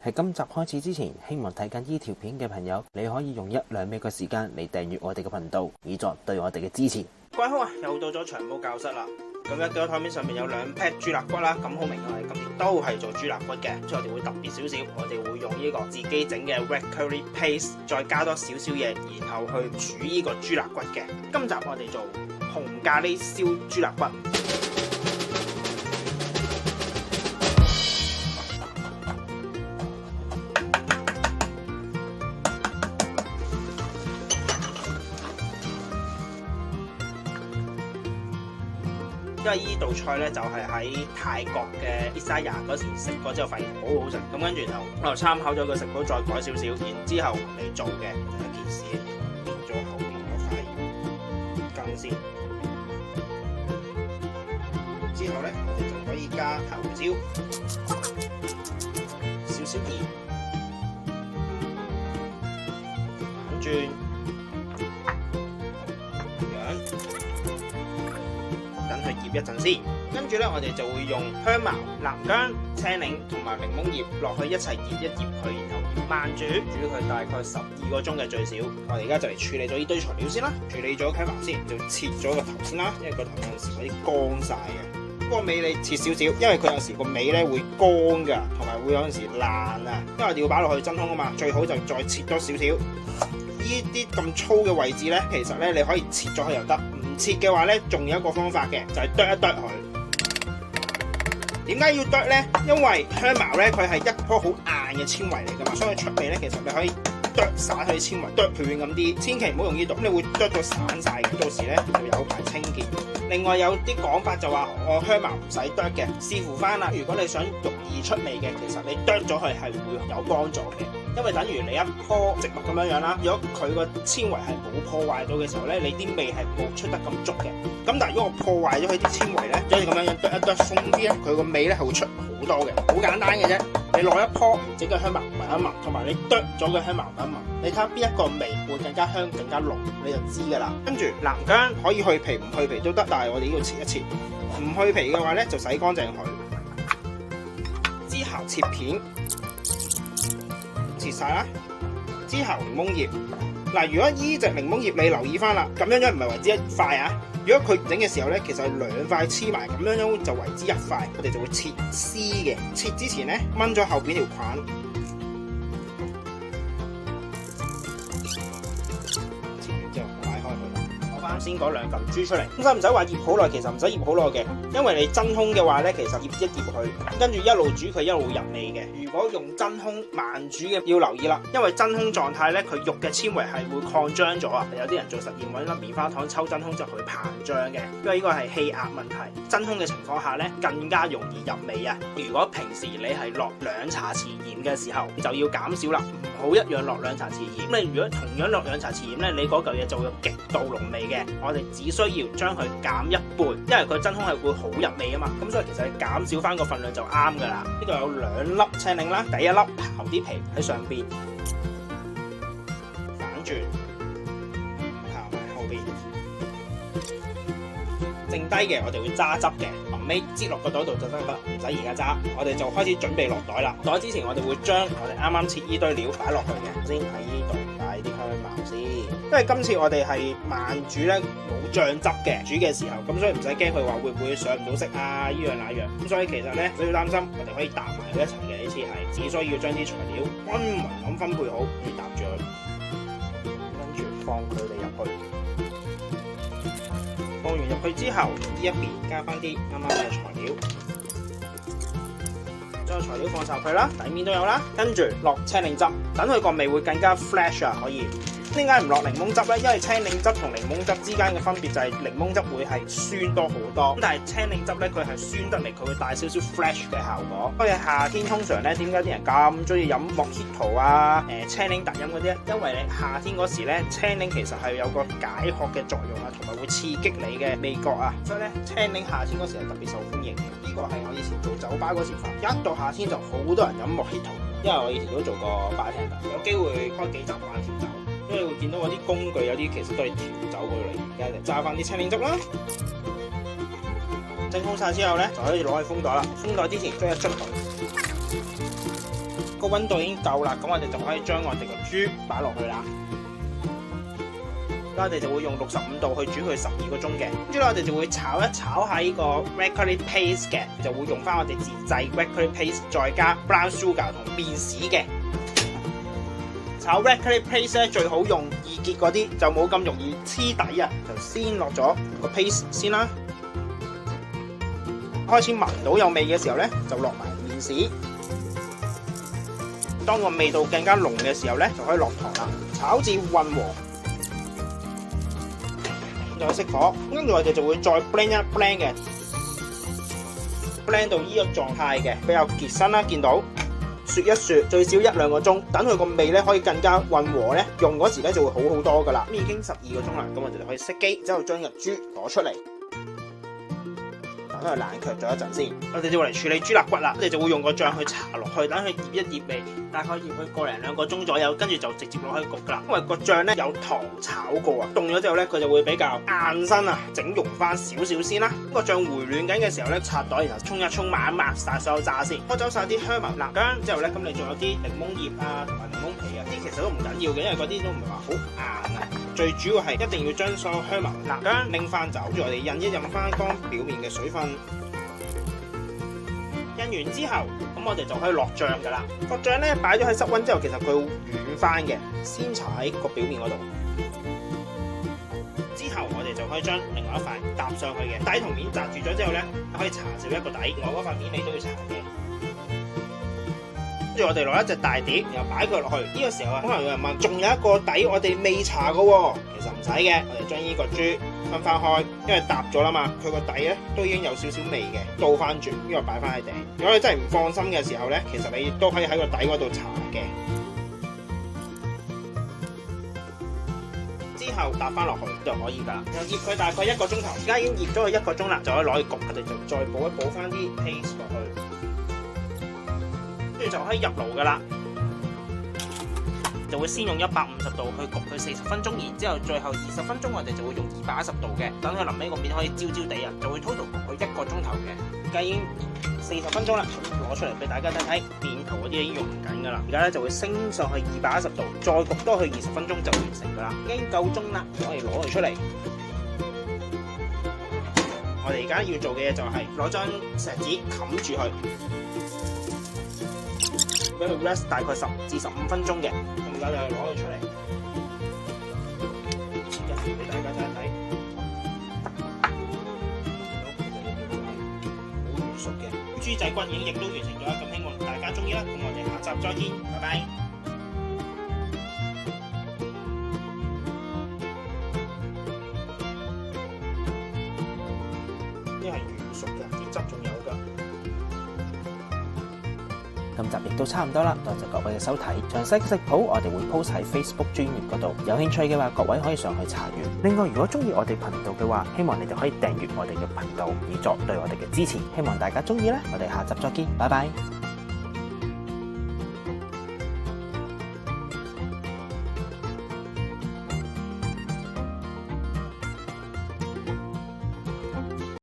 喺今集開始之前，希望睇緊呢條片嘅朋友，你可以用1-2秒嘅時間嚟訂閱我哋嘅頻道，以作對我哋嘅支持。各位好啊，又到咗長毛教室啦。咁咧，喺台面上面有2 pat 豬肋骨啦，咁好明顯我哋今年都係做豬肋骨嘅，所以我哋會特別少少，我哋會用呢個自己整嘅 red curry paste， 再加多少少嘢，然後去煮呢個豬肋骨嘅。今集我哋做紅咖喱燒豬肋骨。因為呢道菜咧就係喺泰國嘅 Isaya 嗰時食過之後發現好好食，咁跟住我又參考咗個食譜再改少少，然之後嚟做嘅就一件事，變咗後面嗰塊羹先。之後咧我哋就可以加頭椒、少少鹽、反轉。醃一陣先，跟住咧我哋就會用香茅、南薑、青檸同埋檸檬葉落去一齊醃一醃佢，然後慢煮佢大概12個鐘嘅最少。我哋而家就嚟處理咗呢堆材料先啦，處理咗香茅先，就切咗個頭先啦，因為個頭有陣時嗰啲乾晒嘅。個尾你切少少，因為佢有時個尾咧會乾噶，同埋會有陣時爛啊。因為我哋要擺落去真空啊嘛，最好就再切多少少。呢啲咁粗嘅位置咧，其實咧你可以切咗佢又得。切嘅話咧，仲有一個方法嘅，就係剁一剁佢。點解要剁咧？因為香茅咧，佢係一棵好硬嘅纖維嚟噶嘛，所以出味咧，其實你可以剁散佢纖維，剁斷咁啲，千祈唔好用呢度，咁你會剁到散晒嘅，到時咧就有排清潔。另外有啲講法就話我香茅唔使剁嘅，視乎翻啦。如果你想容易出味嘅，其實你剁咗佢係會有幫助嘅。因為等於你一棵植物咁樣啦，如果佢個纖維係冇破壞到嘅時候咧，你啲味係冇出得咁足嘅。咁但係如果我破壞咗佢啲纖維咧，即係咁樣剁一剁鬆啲咧，佢個味咧係會出好多嘅。好簡單嘅啫，你攞一棵整嘅香茅聞一聞，同埋你剁咗嘅香茅聞一聞，你睇下邊一個味會更加香、更加濃，你就知噶啦。跟住南薑可以去皮唔去皮都得，但係我哋要切一切。唔去皮嘅話咧，就洗乾淨佢，之後切片。切晒啦，之後檸檬葉嗱，如果呢隻檸檬葉你留意翻啦，咁樣唔係為之一塊啊。如果佢整嘅時候咧，其實係2塊黐埋，咁樣就為之一塊。我哋就會切絲嘅，切之前咧掹咗後邊條棍，切完之後擺開佢。攞翻先嗰2嚿豬出嚟，咁使唔使話醃好耐？其實唔使醃好耐嘅，因為你真空嘅話咧，其實醃一醃佢，跟住一路煮佢一路入味嘅。如果用真空慢煮嘅，要留意啦，因為真空狀態咧，佢肉嘅纖維係會擴張咗啊！有啲人做實驗揾粒棉花糖抽真空就會膨脹嘅，因為呢個係氣壓問題。真空嘅情況下咧，更加容易入味啊！如果平時你係落2茶匙鹽嘅時候，你就要減少啦，唔好一樣落2茶匙鹽。咁你如果同樣落2茶匙鹽咧，你嗰嚿嘢就會有極度濃味嘅。我哋只需要將佢減1半，因為佢真空係會好入味啊嘛。咁所以其實你減少翻個份量就啱噶啦。呢度有2粒青檸啦，第一粒刨啲皮喺上邊，反轉刨埋後邊，剩低嘅我哋會揸汁嘅，臨尾擠落個袋度就得啦，唔使而家揸。我哋就開始準備落袋啦。袋之前我哋會將我哋啱啱切呢堆料擺落去嘅，先喺呢度擺啲香茅先，因為今次我哋係慢煮咧，冇醬汁嘅煮嘅時候，咁所以唔使驚佢話會唔會上唔到色啊，呢樣那樣。咁所以其實咧，唔需要擔心，我哋可以搭埋佢一齊嘅。呢次係只需要將啲材料均勻咁分配好，要搭住佢，跟住放佢哋入去。放完入去之後，呢一邊加翻啲啱啱嘅材料，將個材料放晒入去啦，底面都有啦，跟住落青檸汁，等佢個味會更加 fresh 啊，可以。點解唔落檸檬汁咧？因為青檸汁同檸檬汁之間嘅分別就係檸檬汁會係酸多好多，咁但係青檸汁咧佢係酸得嚟，佢會帶少少 fresh 嘅效果。所以夏天通常咧，點解啲人咁中意飲莫希圖啊、青檸特飲嗰啲咧？因為你夏天嗰時咧，青檸其實係有個解渴嘅作用啊，同埋會刺激你嘅味覺啊，所以咧青檸夏天嗰時係特別受歡迎嘅。呢個係我以前做酒吧嗰時發現，一到夏天就好多人飲莫希圖，因為我以前都做過bartender，有機會開幾集玩調酒。因為你會見到嗰啲工具有啲其實都係調酒嗰類，而家就揸翻啲青檸汁啦，蒸好晒之後咧就可以攞去封袋啦。封袋之前捽一捽佢，個溫度已經夠啦，咁我哋就可以將我哋個豬擺落去啦。咁我哋就會用65度去煮佢12個鐘嘅，跟住咧我哋就會炒一炒下呢個 red curry paste 嘅，就會用翻我哋自製 red curry paste， 再加 brown sugar 同面豉嘅。炒 red curry paste 咧最好用易結嗰啲，就冇咁容易黐底啊，就先落咗個 paste 先啦。開始聞到有味嘅時候咧，就落埋面豉。當個味道更加濃嘅時候咧，就可以落糖啦，炒至混和。再熄火，跟住我哋就會再 blend 一 blend 嘅 ，blend 到呢個狀態嘅，比較結身啦。見到雪一雪，最少1-2個鐘，等佢個味咧可以更加混和咧，用嗰時咧就會好好多噶啦。咁已經12個鐘啦，咁我哋就可以熄機，之後將隻豬攞出嚟。等佢冷卻咗一陣先，我哋就會嚟處理豬肋骨啦。我哋就會用個醬去搽落去，等佢醃一醃味，大概醃佢1-2個鐘左右，跟住就直接攞去焗噶啦。因為個醬咧有糖炒過啊，凍咗之後咧佢就會比較硬身啊，整溶翻少少先啦。個醬回暖緊嘅時候咧，拆袋然後沖一沖，抹一抹晒所有渣先，拖走晒啲香茅、辣薑之後咧，咁你仲有啲檸檬葉啊同埋檸檬皮啊，啲其實都唔緊要嘅，因為嗰啲都唔係話好硬啊。最主要係一定要將所有香茅、辣薑拎翻走，跟住我哋印一印翻乾表面嘅水分。印完之後，咁我哋就可以落醬噶啦。個醬咧擺咗喺室溫之後，其實佢會軟翻嘅。先搽喺個表面嗰度，之後我哋就可以將另外一塊搭上去嘅底同面紮住咗之後咧，可以搽少一個底，另外嗰塊面你都要搽嘅。跟住我哋攞一隻大碟，然後擺佢落去。呢個時候啊，可能有人問，仲有一個底我哋未搽嘅喎，其實唔使嘅。我哋將呢個豬分翻開，因為搭咗啦嘛，佢個底咧都已經有少少味嘅，倒翻轉，呢個擺翻喺頂。如果你真係唔放心嘅時候咧，其實你都可以喺個底嗰度搽嘅。之後搭翻落去就可以㗎啦。又醃佢大概1個鐘頭，而家已經醃咗佢1個鐘啦，就可以攞去焗。我哋就再補一補翻啲 paste 落去。跟住就可以入爐噶啦，就會先用150度去焗佢40分鐘，然之後最後20分鐘我哋就會用210度嘅，等佢臨尾個面可以焦焦地啊，就會 total 焗佢1個鐘頭嘅。而家已經40分鐘啦，攞出嚟俾大家睇睇，面頭嗰啲已經溶緊噶啦。而家咧就會升上去210度，再焗多佢20分鐘就完成噶啦，已經夠鐘啦，可以攞佢出嚟。我哋而家要做嘅嘢就係攞張錫紙冚住佢。俾佢 rest 大概10至15分鐘嘅，咁而家就攞佢出嚟，切一條俾大家睇一睇。好軟熟嘅豬仔骨已經亦都完成咗，咁希望大家中意啦。咁我哋下集再見，拜拜。呢係軟熟嘅，啲汁仲有㗎。今集亦都差唔多啦，多謝各位嘅收睇。詳細嘅食譜我哋會 post 喺 Facebook 專頁嗰度，有興趣嘅話，各位可以上去查閱。另外，如果中意我哋頻道嘅話，希望你哋可以訂閱我哋嘅頻道，以作對我哋嘅支持。希望大家中意啦，我哋下集再見，拜拜。